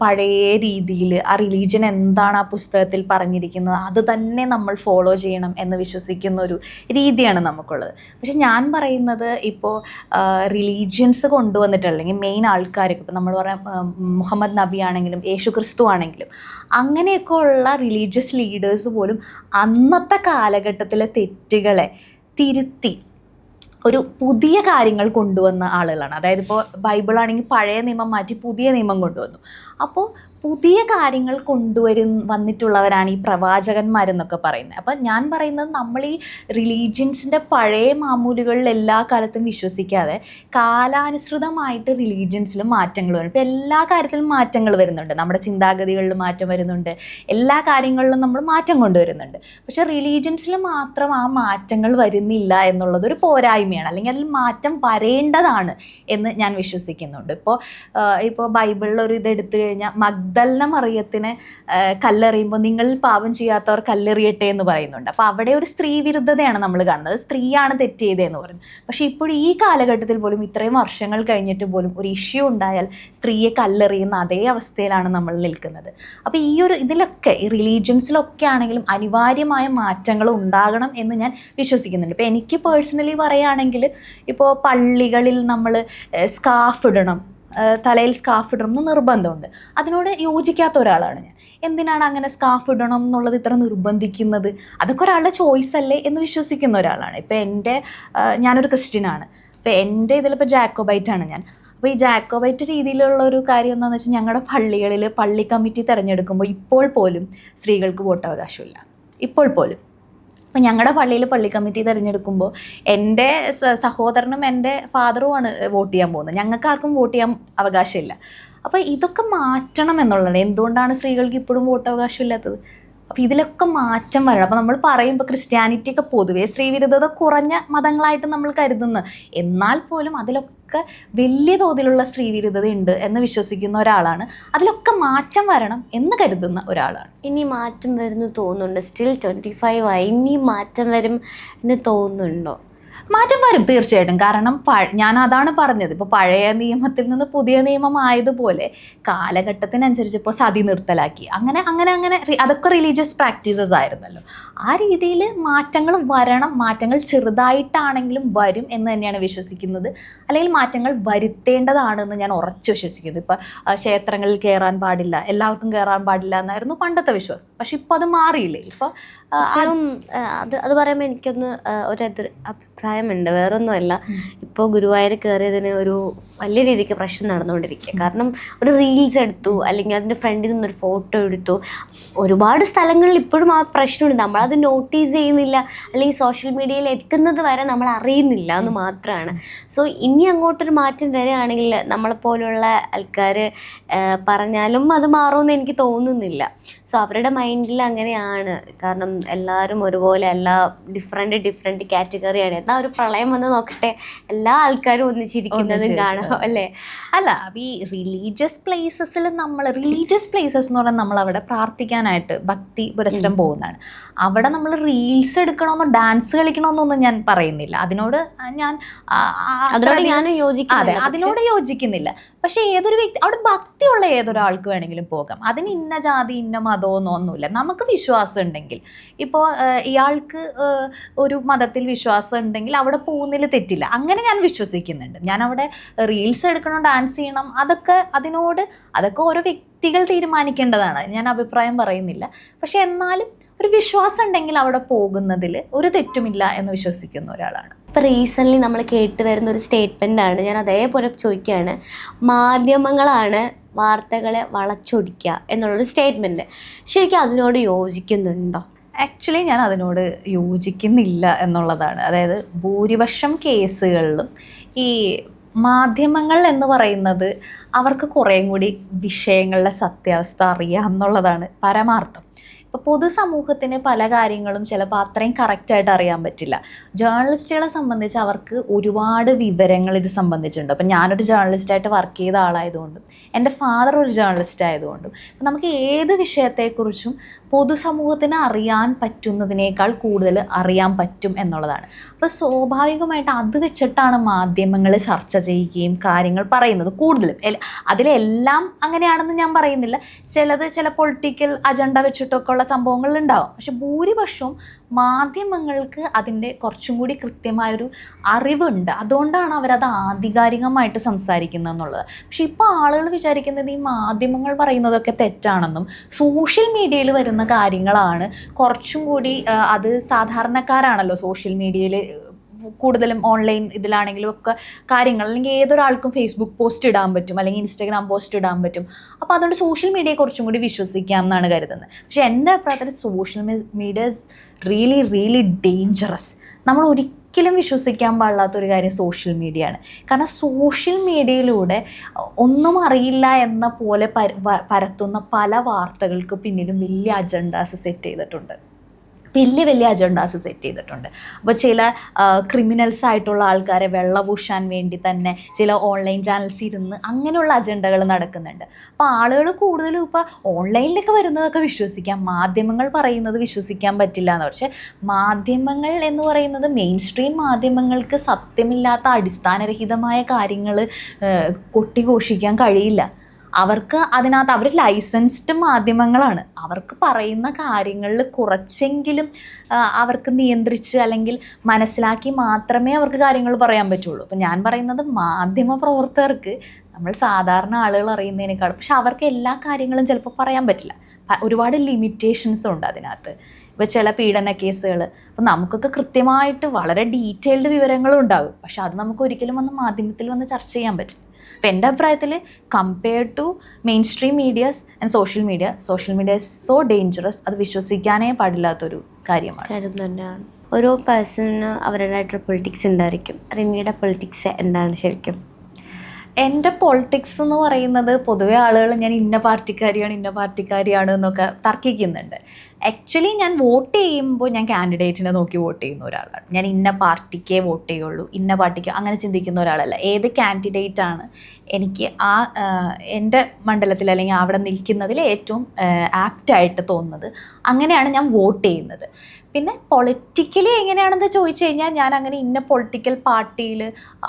പഴയ രീതിയിൽ ആ റിലീജിയൻ എന്താണ് ആ പുസ്തകത്തിൽ പറഞ്ഞിരിക്കുന്നത് അത് തന്നെ നമ്മൾ ഫോളോ ചെയ്യണം എന്ന് വിശ്വസിക്കുന്ന ഒരു രീതിയാണ് നമുക്കുള്ളത്. പക്ഷെ ഞാൻ പറയുന്നത്, ഇപ്പോൾ റിലീജിയൻസ് കൊണ്ടുവന്നിട്ട് അല്ലെങ്കിൽ മെയിൻ ആൾക്കാർക്ക്, ഇപ്പോൾ നമ്മൾ പറയാം മുഹമ്മദ് നബി ആണെങ്കിലും യേശു ക്രിസ്തു ആണെങ്കിലും, അങ്ങനെയൊക്കെ ഉള്ള റിലീജിയസ് ലീഡേഴ്സ് പോലും അന്നത്തെ കാലഘട്ടത്തിലെ തെറ്റുകളെ തിരുത്തി ഒരു പുതിയ കാര്യങ്ങൾ കൊണ്ടുവന്ന ആളുകളാണ്. അതായത് ഇപ്പോൾ ബൈബിളാണെങ്കിൽ പഴയ നിയമം മാറ്റി പുതിയ നിയമം കൊണ്ടുവന്നു. അപ്പോൾ പുതിയ കാര്യങ്ങൾ വന്നിട്ടുള്ളവരാണ് ഈ പ്രവാചകന്മാരെന്നൊക്കെ പറയുന്നത്. അപ്പം ഞാൻ പറയുന്നത്, നമ്മൾ ഈ റിലീജിയൻസിൻ്റെ പഴയ മാമൂലുകളിൽ എല്ലാ കാലത്തും വിശ്വസിക്കാതെ കാലാനുസൃതമായിട്ട് റിലീജിയൻസിൽ മാറ്റങ്ങൾ വരും. ഇപ്പോൾ എല്ലാ കാര്യത്തിലും മാറ്റങ്ങൾ വരുന്നുണ്ട്, നമ്മുടെ ചിന്താഗതികളിൽ മാറ്റം വരുന്നുണ്ട്, എല്ലാ കാര്യങ്ങളിലും നമ്മൾ മാറ്റം കൊണ്ടുവരുന്നുണ്ട്. പക്ഷേ റിലീജിയൻസിൽ മാത്രം ആ മാറ്റങ്ങൾ വരുന്നില്ല എന്നുള്ളതൊരു പോരായ്മയാണ്, അല്ലെങ്കിൽ അതിൽ മാറ്റം വരേണ്ടതാണ് എന്ന് ഞാൻ വിശ്വസിക്കുന്നുണ്ട്. ഇപ്പോൾ ബൈബിളിൽ ഒരു ഇതെടുത്തു കഴിഞ്ഞാൽ മഗ്ദലന മറിയത്തിന് കല്ലെറിയുമ്പോൾ നിങ്ങൾ പാപം ചെയ്യാത്തവർ കല്ലെറിയട്ടെ എന്ന് പറയുന്നുണ്ട്. അപ്പോൾ അവിടെ ഒരു സ്ത്രീ വിരുദ്ധതയാണ് നമ്മൾ കാണുന്നത്. സ്ത്രീയാണ് തെറ്റ് ചെയ്തതെന്ന് പറയുന്നത്. പക്ഷേ ഇപ്പോഴും ഈ കാലഘട്ടത്തിൽ പോലും ഇത്രയും വർഷങ്ങൾ കഴിഞ്ഞിട്ട് പോലും ഒരു ഇഷ്യൂ ഉണ്ടായാൽ സ്ത്രീയെ കല്ലെറിയുന്ന അതേ അവസ്ഥയിലാണ് നമ്മൾ നിൽക്കുന്നത്. അപ്പോൾ ഈ ഒരു ഇതിലൊക്കെ ഈ റിലീജിയൻസിലൊക്കെ ആണെങ്കിലും അനിവാര്യമായ മാറ്റങ്ങൾ ഉണ്ടാകണം എന്ന് ഞാൻ വിശ്വസിക്കുന്നുണ്ട്. ഇപ്പോൾ എനിക്ക് പേഴ്സണലി പറയുകയാണെങ്കിൽ ഇപ്പോൾ പള്ളികളിൽ നമ്മൾ സ്കാർഫ് ഇടണം, തലയിൽ സ്കാർഫ് ഇടണം എന്ന് നിർബന്ധമുണ്ട്. അതിനോട് യോജിക്കാത്ത ഒരാളാണ് ഞാൻ. എന്തിനാണ് അങ്ങനെ സ്കാർഫ് ഇടണം എന്നുള്ളത് ഇത്ര നിർബന്ധിക്കുന്നത്? അതൊക്കെ ഒരാളുടെ ചോയ്സ് അല്ലേ എന്ന് വിശ്വസിക്കുന്ന ഒരാളാണ്. ഇപ്പോൾ ഞാനൊരു ക്രിസ്ത്യനാണ്. ഇപ്പോൾ എൻ്റെ ഇതിലിപ്പോൾ ജാക്കോബൈറ്റാണ് ഞാൻ. അപ്പോൾ ഈ ജാക്കോബൈറ്റ് രീതിയിലുള്ള ഒരു കാര്യം എന്താണെന്ന് വെച്ചാൽ ഞങ്ങളുടെ പള്ളികളിൽ പള്ളി കമ്മിറ്റി തിരഞ്ഞെടുക്കുമ്പോൾ ഇപ്പോൾ പോലും സ്ത്രീകൾക്ക് വോട്ടവകാശമില്ല. ഇപ്പോൾ പോലും അപ്പം ഞങ്ങളുടെ പള്ളിയിൽ പള്ളി കമ്മിറ്റി തിരഞ്ഞെടുക്കുമ്പോൾ എൻ്റെ സഹോദരനും എൻ്റെ ഫാദറുമാണ് വോട്ട് ചെയ്യാൻ പോകുന്നത്. ഞങ്ങൾക്ക് ആർക്കും വോട്ട് ചെയ്യാൻ അവകാശമില്ല. അപ്പോൾ ഇതൊക്കെ മാറ്റണം എന്നുള്ളതാണ്. എന്തുകൊണ്ടാണ് സ്ത്രീകൾക്ക് ഇപ്പോഴും വോട്ടവകാശം ഇല്ലാത്തത്? അപ്പോൾ ഇതിലൊക്കെ മാറ്റം വരണം. അപ്പോൾ നമ്മൾ പറയുമ്പോൾ ക്രിസ്ത്യാനിറ്റിയൊക്കെ പൊതുവേ സ്ത്രീവിരുദ്ധത കുറഞ്ഞ മതങ്ങളായിട്ട് നമ്മൾ കരുതുന്നു. എന്നാൽ പോലും അതിലൊക്കെ വലിയ തോതിലുള്ള സ്ത്രീവിരുദ്ധത ഉണ്ട് എന്ന് വിശ്വസിക്കുന്ന ഒരാളാണ്. അതിലൊക്കെ മാറ്റം വരണം എന്ന് കരുതുന്ന ഒരാളാണ്. ഇനി മാറ്റം വരുന്നു തോന്നുന്നുണ്ട്. സ്റ്റിൽ 25 ആയി, ഇനി മാറ്റം വരും എന്ന് തോന്നുന്നുണ്ടോ? മാറ്റം വരും തീർച്ചയായിട്ടും. കാരണം ഞാൻ അതാണ് പറഞ്ഞത്, ഇപ്പോൾ പഴയ നിയമത്തിൽ നിന്ന് പുതിയ നിയമം ആയതുപോലെ കാലഘട്ടത്തിനനുസരിച്ച് ഇപ്പോൾ സതി നിർത്തലാക്കി, അങ്ങനെ അതൊക്കെ റിലീജിയസ് പ്രാക്ടീസസ് ആയിരുന്നല്ലോ. ആ രീതിയിൽ മാറ്റങ്ങൾ വരണം. മാറ്റങ്ങൾ ചെറുതായിട്ടാണെങ്കിലും വരും എന്ന് തന്നെയാണ് വിശ്വസിക്കുന്നത്. അല്ലെങ്കിൽ മാറ്റങ്ങൾ വരുത്തേണ്ടതാണെന്ന് ഞാൻ ഉറച്ചു വിശ്വസിക്കുന്നു. ഇപ്പോൾ ക്ഷേത്രങ്ങളിൽ കയറാൻ പാടില്ല, എല്ലാവർക്കും കയറാൻ പാടില്ല എന്നായിരുന്നു പണ്ടത്തെ വിശ്വാസം. പക്ഷെ ഇപ്പോൾ അത് മാറിയില്ലേ? ഇപ്പോൾ അത് പറയുമ്പോൾ എനിക്കൊന്ന് ഒരു അഭിപ്രായമുണ്ട്. വേറൊന്നുമല്ല, ഇപ്പോൾ ഗുരുവായൂർ കയറിയതിന് ഒരു വലിയ രീതിക്ക് പ്രശ്നം നടന്നുകൊണ്ടിരിക്കുക. കാരണം ഒരു റീൽസ് എടുത്തു, അല്ലെങ്കിൽ അതിൻ്റെ ഫ്രണ്ടിൽ നിന്നൊരു ഫോട്ടോ എടുത്തു. ഒരുപാട് സ്ഥലങ്ങളിൽ ഇപ്പോഴും ആ പ്രശ്നമുണ്ട്. നമ്മളത് നോട്ടീസ് ചെയ്യുന്നില്ല, അല്ലെങ്കിൽ സോഷ്യൽ മീഡിയയിൽ എത്തുന്നത് വരെ നമ്മൾ അറിയുന്നില്ല എന്ന് മാത്രമാണ്. സോ ഇനി അങ്ങോട്ടൊരു മാറ്റം വരികയാണെങ്കിൽ നമ്മളെപ്പോലുള്ള ആൾക്കാർ പറഞ്ഞാലും അത് മാറുമെന്ന് എനിക്ക് തോന്നുന്നില്ല. സോ അവരുടെ മൈൻഡിൽ അങ്ങനെയാണ്. കാരണം എല്ലാവരും ഒരുപോലെ അല്ല, ഡിഫറെൻറ്റ് കാറ്റഗറിയാണ്. എന്നാൽ ഒരു പ്രളയം വന്ന് നോക്കട്ടെ, എല്ലാ ആൾക്കാരും ഒന്നിച്ചിരിക്കുന്നതും കാണാം അല്ലേ? അല്ല, ഈ റിലീജിയസ് പ്ലേസസിൽ റിലീജിയസ് പ്ലേസസ് എന്ന് പറഞ്ഞാൽ നമ്മൾ അവിടെ പ്രാർത്ഥിക്കാനായിട്ട് ഭക്തി പുരസ്സരം പോകുന്നതാണ്. അവിടെ നമ്മൾ റീൽസ് എടുക്കണമെന്നോ ഡാൻസ് കളിക്കണമെന്നൊന്നും ഞാൻ പറയുന്നില്ല. അതിനോട് ഞാൻ യോജിക്കുന്നില്ല. പക്ഷെ ഏതൊരു വ്യക്തി, അവിടെ ഭക്തിയുള്ള ഏതൊരാൾക്ക് വേണമെങ്കിലും പോകാം. അതിന് ഇന്ന ജാതി ഇന്ന മതമൊന്നുമില്ല. നമുക്ക് വിശ്വാസം ഉണ്ടെങ്കിൽ, ഇപ്പോൾ ഇയാൾക്ക് ഒരു മതത്തിൽ വിശ്വാസം ഉണ്ടെങ്കിൽ അവിടെ പോകുന്നതിൽ തെറ്റില്ല. അങ്ങനെ ഞാൻ വിശ്വസിക്കുന്നുണ്ട്. ഞാൻ അവിടെ റീൽസ് എടുക്കണം, ഡാൻസ് ചെയ്യണം, അതൊക്കെ ഓരോ വ്യക്തികൾ തീരുമാനിക്കേണ്ടതാണ്. ഞാൻ അഭിപ്രായം പറയുന്നില്ല. പക്ഷെ എന്നാലും ഒരു വിശ്വാസം ഉണ്ടെങ്കിൽ അവിടെ പോകുന്നതിൽ ഒരു തെറ്റുമില്ല എന്ന് വിശ്വസിക്കുന്ന ഒരാളാണ്. ഇപ്പോൾ റീസെൻ്റ്ലി നമ്മൾ കേട്ട് വരുന്ന ഒരു സ്റ്റേറ്റ്മെൻറ്റാണ്, ഞാൻ അതേപോലെ ചോദിക്കുകയാണ്. മാധ്യമങ്ങളാണ് വാർത്തകളെ വളച്ചൊടിക്കുക എന്നുള്ളൊരു സ്റ്റേറ്റ്മെൻറ്റ്. ശരിക്കും അതിനോട് യോജിക്കുന്നുണ്ടോ? ആക്ച്വലി ഞാൻ അതിനോട് യോജിക്കുന്നില്ല എന്നുള്ളതാണ്. അതായത് ഭൂരിപക്ഷം കേസുകളിലും ഈ മാധ്യമങ്ങൾ എന്ന് പറയുന്നത് അവർക്ക് കുറേയും കൂടി വിഷയങ്ങളുടെ സത്യാവസ്ഥ അറിയാം എന്നുള്ളതാണ് പരമാർത്ഥം. ഇപ്പോൾ പൊതുസമൂഹത്തിന് പല കാര്യങ്ങളും ചിലപ്പോൾ അത്രയും കറക്റ്റായിട്ട് അറിയാൻ പറ്റില്ല. ജേർണലിസ്റ്റുകളെ സംബന്ധിച്ച് അവർക്ക് ഒരുപാട് വിവരങ്ങൾ ഇത് സംബന്ധിച്ചുണ്ട്. അപ്പം ഞാനൊരു ജേർണലിസ്റ്റായിട്ട് വർക്ക് ചെയ്ത ആളായതുകൊണ്ടും എൻ്റെ ഫാദർ ഒരു ജേർണലിസ്റ്റ് ആയതുകൊണ്ടും നമുക്ക് ഏത് വിഷയത്തെക്കുറിച്ചും പൊതുസമൂഹത്തിന് അറിയാൻ പറ്റുന്നതിനേക്കാൾ കൂടുതൽ അറിയാൻ പറ്റും എന്നുള്ളതാണ്. അപ്പോൾ സ്വാഭാവികമായിട്ട് അത് വെച്ചിട്ടാണ് മാധ്യമങ്ങൾ ചർച്ച ചെയ്യുകയും കാര്യങ്ങൾ പറയുന്നത് കൂടുതലും. അതിലെല്ലാം അങ്ങനെയാണെന്ന് ഞാൻ പറയുന്നില്ല. ചില പൊളിറ്റിക്കൽ അജണ്ട വെച്ചിട്ടൊക്കെ ഉള്ള സംഭവങ്ങളുണ്ടാവും. പക്ഷെ ഭൂരിപക്ഷവും മാധ്യമങ്ങൾക്ക് അതിൻ്റെ കുറച്ചും കൂടി കൃത്യമായൊരു അറിവുണ്ട്. അതുകൊണ്ടാണ് അവരത് ആധികാരികമായിട്ട് സംസാരിക്കുന്നത് എന്നുള്ളത്. പക്ഷെ ഇപ്പോൾ ആളുകൾ വിചാരിക്കുന്നത് ഈ മാധ്യമങ്ങൾ പറയുന്നതൊക്കെ തെറ്റാണെന്നും സോഷ്യൽ മീഡിയയിൽ വരുന്ന കാര്യങ്ങളാണ് കുറച്ചും കൂടി, അത് സാധാരണക്കാരാണല്ലോ സോഷ്യൽ മീഡിയയിൽ കൂടുതലും ഓൺലൈൻ ഇതിലാണെങ്കിലും ഒക്കെ കാര്യങ്ങൾ, അല്ലെങ്കിൽ ഏതൊരാൾക്കും ഫേസ്ബുക്ക് പോസ്റ്റ് ഇടാൻ പറ്റും, അല്ലെങ്കിൽ ഇൻസ്റ്റാഗ്രാം പോസ്റ്റ് ഇടാൻ പറ്റും. അപ്പോൾ അതുകൊണ്ട് സോഷ്യൽ മീഡിയയെ കുറച്ചും കൂടി വിശ്വസിക്കാം എന്നാണ് കരുതുന്നത്. പക്ഷേ എൻ്റെ അഭിപ്രായത്തിൽ social media is really dangerous. നമ്മൾ ഒരിക്കലും വിശ്വസിക്കാൻ പാടില്ലാത്തൊരു കാര്യം സോഷ്യൽ മീഡിയ ആണ്. കാരണം സോഷ്യൽ മീഡിയയിലൂടെ ഒന്നും അറിയില്ല എന്ന പോലെ പരത്തുന്ന പല വാർത്തകൾക്ക് പിന്നിലും വലിയ അജണ്ടാസ് സെറ്റ് ചെയ്തിട്ടുണ്ട്. വലിയ വലിയ അജണ്ടാസ് സെറ്റ് ചെയ്തിട്ടുണ്ട്. അപ്പോൾ ചില ക്രിമിനൽസ് ആയിട്ടുള്ള ആൾക്കാരെ വെള്ളപൂശാൻ വേണ്ടി തന്നെ ചില ഓൺലൈൻ ചാനൽസ് ഇരുന്ന് അങ്ങനെയുള്ള അജണ്ടകൾ നടക്കുന്നുണ്ട്. അപ്പോൾ ആളുകൾ കൂടുതലും ഇപ്പോൾ ഓൺലൈനിലൊക്കെ വരുന്നതൊക്കെ വിശ്വസിക്കാം, മാധ്യമങ്ങൾ പറയുന്നത് വിശ്വസിക്കാൻ പറ്റില്ല എന്ന്. പക്ഷേ മാധ്യമങ്ങൾ എന്ന് പറയുന്നത് മെയിൻ സ്ട്രീം മാധ്യമങ്ങൾക്ക് സത്യമില്ലാത്ത അടിസ്ഥാനരഹിതമായ കാര്യങ്ങൾ കൊട്ടിഘോഷിക്കാൻ കഴിയില്ല. അവർക്ക് അതിനകത്ത് അവർ ലൈസൻസ്ഡ് മാധ്യമങ്ങളാണ്. അവർക്ക് പറയുന്ന കാര്യങ്ങളിൽ കുറച്ചെങ്കിലും അവർക്ക് നിയന്ത്രിച്ച് അല്ലെങ്കിൽ മനസ്സിലാക്കി മാത്രമേ അവർക്ക് കാര്യങ്ങൾ പറയാൻ പറ്റുള്ളൂ. അപ്പം ഞാൻ പറയുന്നത് മാധ്യമ പ്രവർത്തകർക്ക് നമ്മൾ സാധാരണ ആളുകൾ അറിയുന്നതിനേക്കാൾ, പക്ഷെ അവർക്ക് എല്ലാ കാര്യങ്ങളും ചിലപ്പോൾ പറയാൻ പറ്റില്ല. ഒരുപാട് ലിമിറ്റേഷൻസ് ഉണ്ട് അതിനകത്ത്. ഇപ്പോൾ ചില പീഡന കേസുകൾ, അപ്പോൾ നമുക്കൊക്കെ കൃത്യമായിട്ട് വളരെ ഡീറ്റെയിൽഡ് വിവരങ്ങളും ഉണ്ടാകും, പക്ഷെ അത് നമുക്ക് ഒരിക്കലും വന്ന് മാധ്യമത്തിൽ വന്ന് ചർച്ച ചെയ്യാൻ പറ്റും. അപ്പോൾ എൻ്റെ അഭിപ്രായത്തിൽ compared to main stream medias and social media is so dangerous. അത് വിശ്വസിക്കാനേ പാടില്ലാത്തൊരു കാര്യം തന്നെയാണ്. ഓരോ പേഴ്സണിന് അവരുടേതായിട്ടുള്ള പൊളിറ്റിക്സ് ഉണ്ടായിരിക്കും. റിമിയുടെ പൊളിറ്റിക്സ് എന്താണ് ശരിക്കും? എൻ്റെ പൊളിറ്റിക്സ് എന്ന് പറയുന്നത് പൊതുവെ ആളുകൾ ഞാൻ ഇന്ന പാർട്ടിക്കാരിയാണ് എന്നൊക്കെ തർക്കിക്കുന്നുണ്ട്. ആക്ച്വലി ഞാൻ വോട്ട് ചെയ്യുമ്പോൾ ഞാൻ കാൻഡിഡേറ്റിനെ നോക്കി വോട്ട് ചെയ്യുന്ന ഒരാളാണ്. ഞാൻ ഇന്ന പാർട്ടിക്കേ വോട്ട് ചെയ്യുള്ളൂ, ഇന്ന പാർട്ടിക്ക് അങ്ങനെ ചിന്തിക്കുന്ന ഒരാളല്ല. ഏത് കാൻഡിഡേറ്റാണ് എനിക്ക് എൻ്റെ മണ്ഡലത്തിൽ അല്ലെങ്കിൽ അവിടെ നിൽക്കുന്നതിൽ ഏറ്റവും ആപ്റ്റായിട്ട് തോന്നുന്നത്, അങ്ങനെയാണ് ഞാൻ വോട്ട് ചെയ്യുന്നത്. പിന്നെ പൊളിറ്റിക്കലി എങ്ങനെയാണെന്ന് ചോദിച്ചു കഴിഞ്ഞാൽ ഞാൻ അങ്ങനെ ഇന്ന പൊളിറ്റിക്കൽ പാർട്ടിയിൽ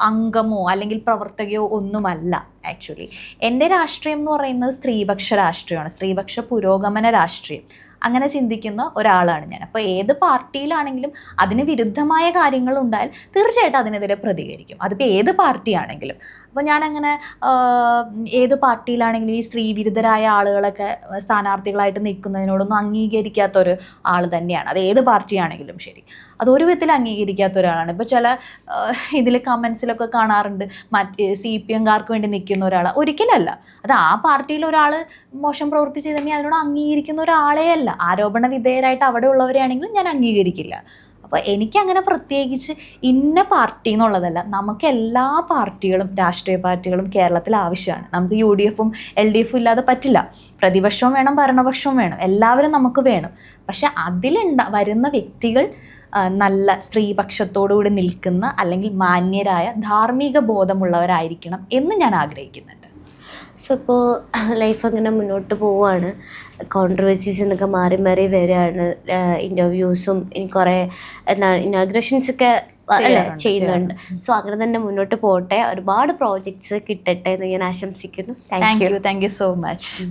അംഗമോ അല്ലെങ്കിൽ പ്രവർത്തകയോ ഒന്നുമല്ല. ആക്ച്വലി എൻ്റെ രാഷ്ട്രീയം എന്ന് പറയുന്നത് സ്ത്രീപക്ഷ രാഷ്ട്രീയമാണ്, സ്ത്രീപക്ഷ പുരോഗമന രാഷ്ട്രീയം. അങ്ങനെ ചിന്തിക്കുന്ന ഒരാളാണ് ഞാൻ. അപ്പോൾ ഏത് പാർട്ടിയിലാണെങ്കിലും അതിന് വിരുദ്ധമായ കാര്യങ്ങളുണ്ടായാൽ തീർച്ചയായിട്ടും അതിനെതിരെ പ്രതികരിക്കും, അതിപ്പോൾ ഏത് പാർട്ടിയാണെങ്കിലും. അപ്പോൾ ഞാനങ്ങനെ ഏത് പാർട്ടിയിലാണെങ്കിലും ഈ സ്ത്രീ വിരുദ്ധരായ ആളുകളൊക്കെ സ്ഥാനാർത്ഥികളായിട്ട് നിൽക്കുന്നതിനോടൊന്നും അംഗീകരിക്കാത്തൊരു ആൾ തന്നെയാണ്. അത് ഏത് പാർട്ടിയാണെങ്കിലും ശരി, അതൊരു വിധത്തിൽ അംഗീകരിക്കാത്ത ഒരാളാണ്. ഇപ്പോൾ ചില ഇതിൽ കമൻസിലൊക്കെ കാണാറുണ്ട് CPM-കാർക്ക് വേണ്ടി നിൽക്കുന്ന ഒരാൾ. ഒരിക്കലല്ല, അത് ആ പാർട്ടിയിൽ ഒരാൾ മോശം പ്രവൃത്തി ചെയ്തിട്ടുണ്ടെങ്കിൽ അതിനോട് അംഗീകരിക്കുന്ന ഒരാളേ അല്ല. ആരോപണ വിധേയരായിട്ട് അവിടെ ഉള്ളവരെയാണെങ്കിലും ഞാൻ അംഗീകരിക്കില്ല. അപ്പോൾ എനിക്കങ്ങനെ പ്രത്യേകിച്ച് ഇന്ന പാർട്ടി എന്നുള്ളതല്ല. നമുക്ക് എല്ലാ പാർട്ടികളും രാഷ്ട്രീയ പാർട്ടികളും കേരളത്തിൽ ആവശ്യമാണ്. നമുക്ക് UDF-ഉം LDF-ഉം ഇല്ലാതെ പറ്റില്ല. പ്രതിപക്ഷവും വേണം, ഭരണപക്ഷവും വേണം, എല്ലാവരും നമുക്ക് വേണം. പക്ഷെ വരുന്ന വ്യക്തികൾ നല്ല സ്ത്രീപക്ഷത്തോടുകൂടി നിൽക്കുന്ന അല്ലെങ്കിൽ മാന്യരായ ധാർമ്മിക ബോധമുള്ളവരായിരിക്കണം എന്ന് ഞാൻ ആഗ്രഹിക്കുന്നുണ്ട്. സോ ഇപ്പോൾ ലൈഫ് അങ്ങനെ മുന്നോട്ട് പോവുകയാണ്, കോൺട്രവേഴ്സീസ് എന്നൊക്കെ മാറി മാറി വരികയാണ്. ഇൻ്റർവ്യൂസും ഇനി കുറേ ഇനാഗ്രേഷൻസൊക്കെ ചെയ്യുന്നുണ്ട്. സോ അങ്ങനെ തന്നെ മുന്നോട്ട് പോകട്ടെ, ഒരുപാട് പ്രോജക്ട്സ് കിട്ടട്ടെ എന്ന് ഞാൻ ആശംസിക്കുന്നു. Thank you so much.